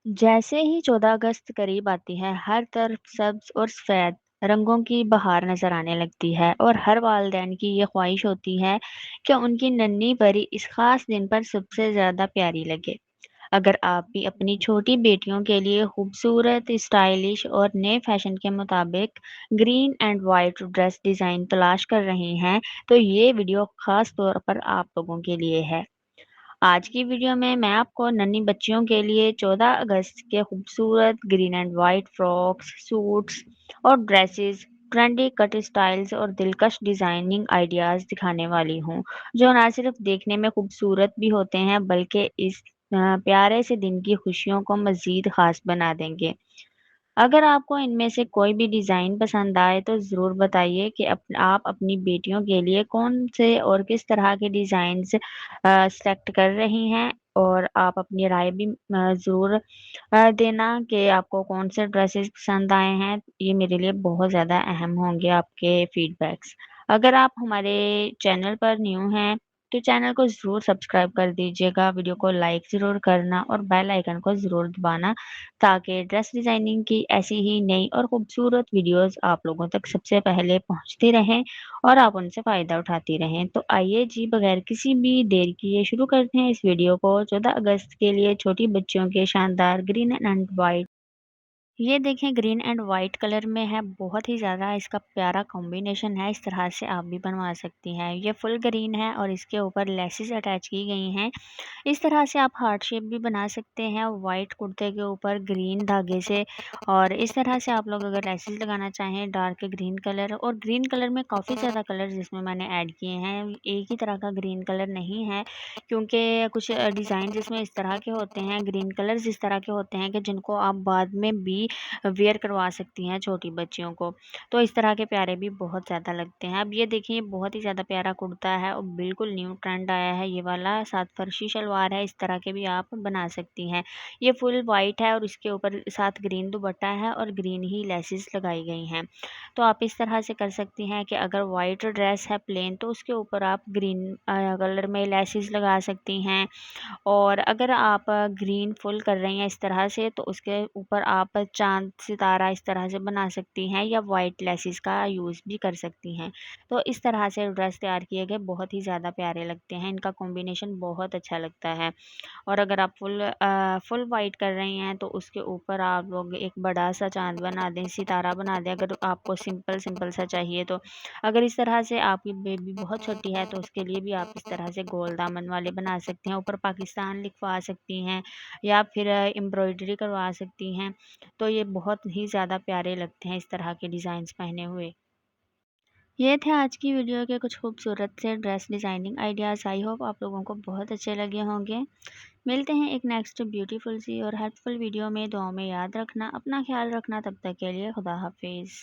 जैसे ही 14 अगस्त करीब आती है, हर तरफ सब्ज और सफ़ेद रंगों की बहार नज़र आने लगती है और हर वालिदैन की ये ख्वाहिश होती है कि उनकी नन्ही परी इस ख़ास दिन पर सबसे ज़्यादा प्यारी लगे। अगर आप भी अपनी छोटी बेटियों के लिए खूबसूरत, स्टाइलिश और नए फैशन के मुताबिक green and white dress design तलाश कर रहे हैं, तो ये वीडियो ख़ास तौर पर आप लोगों के लिए है। आज की वीडियो में मैं आपको नन्ही बच्चियों के लिए 14 अगस्त के खूबसूरत green and white frocks, suits और ड्रेसेस, ट्रेंडी कट स्टाइल्स और दिलकश डिज़ाइनिंग आइडियाज़ दिखाने वाली हूँ, जो ना सिर्फ देखने में खूबसूरत भी होते हैं बल्कि इस प्यारे से दिन की खुशियों को मज़ीद ख़ास बना देंगे। अगर आपको इनमें से कोई भी डिज़ाइन पसंद आए तो ज़रूर बताइए कि आप अपनी बेटियों के लिए कौन से और किस तरह के डिज़ाइंस सेलेक्ट कर रही हैं, और आप अपनी राय भी ज़रूर देना कि आपको कौन से ड्रेसेस पसंद आए हैं। ये मेरे लिए बहुत ज़्यादा अहम होंगे आपके फीडबैक्स। अगर आप हमारे चैनल पर न्यू हैं तो चैनल को ज़रूर सब्सक्राइब कर दीजिएगा, वीडियो को लाइक ज़रूर करना और बेल आइकन को ज़रूर दबाना, ताकि ड्रेस डिज़ाइनिंग की ऐसी ही नई और खूबसूरत वीडियोस आप लोगों तक सबसे पहले पहुंचती रहें और आप उनसे फ़ायदा उठाती रहें। तो आइए जी, बगैर किसी भी देर किए शुरू करते हैं इस वीडियो को। 14 अगस्त के लिए छोटी बच्चियों के शानदार ग्रीन एंड वाइट, ये देखें ग्रीन एंड वाइट कलर में है, बहुत ही ज़्यादा इसका प्यारा कॉम्बिनेशन है। इस तरह से आप भी बनवा सकती हैं। ये फुल ग्रीन है और इसके ऊपर लेसेस अटैच की गई हैं। इस तरह से आप हार्ट शेप भी बना सकते हैं वाइट कुर्ते के ऊपर ग्रीन धागे से। और इस तरह से आप लोग अगर लेसेस लगाना चाहें डार्क ग्रीन कलर, और ग्रीन कलर में काफ़ी ज़्यादा कलर जिसमें मैंने ऐड किए हैं, एक ही तरह का ग्रीन कलर नहीं है, क्योंकि कुछ डिज़ाइन जिसमें इस तरह के होते हैं, ग्रीन कलर्स इस तरह के होते हैं कि जिनको आप बाद में भी वेयर करवा सकती हैं छोटी बच्चियों को। तो इस तरह के प्यारे भी बहुत ज़्यादा लगते हैं। अब ये देखिए, ये बहुत ही ज़्यादा प्यारा कुर्ता है और बिल्कुल न्यू ट्रेंड आया है ये वाला, साथ फर्शी शलवार है, इस तरह के भी आप बना सकती हैं। ये फुल वाइट है और इसके ऊपर साथ ग्रीन दुपट्टा है और ग्रीन ही लेसेस लगाई गई हैं। तो आप इस तरह से कर सकती हैं कि अगर वाइट ड्रेस है प्लेन तो उसके ऊपर आप ग्रीन कलर में लेसेस लगा सकती हैं। और अगर आप ग्रीन फुल कर रही हैं इस तरह से, तो उसके ऊपर आप चाँद सितारा इस तरह से बना सकती हैं या वाइट लेसेस का यूज़ भी कर सकती हैं। तो इस तरह से ड्रेस तैयार किए गए बहुत ही ज़्यादा प्यारे लगते हैं, इनका कॉम्बिनेशन बहुत अच्छा लगता है। और अगर आप फुल वाइट कर रही हैं तो उसके ऊपर आप लोग एक बड़ा-सा चाँद बना दें, सितारा बना दें, अगर आपको सिंपल सिंपल सा चाहिए तो। अगर इस तरह से आपकी बेबी बहुत छोटी है तो उसके लिए भी आप इस तरह से गोल दामन वाले बना सकते हैं, ऊपर पाकिस्तान लिखवा सकती हैं या फिर एम्ब्रॉयडरी करवा सकती हैं। तो ये बहुत ही ज़्यादा प्यारे लगते हैं इस तरह के डिज़ाइंस पहने हुए। ये थे आज की वीडियो के कुछ खूबसूरत से dress designing ideas. I hope आप लोगों को बहुत अच्छे लगे होंगे। मिलते हैं एक नेक्स्ट ब्यूटीफुल सी और हेल्पफुल वीडियो में। दुआओं में याद रखना, अपना ख्याल रखना, तब तक के लिए खुदा हाफिज़।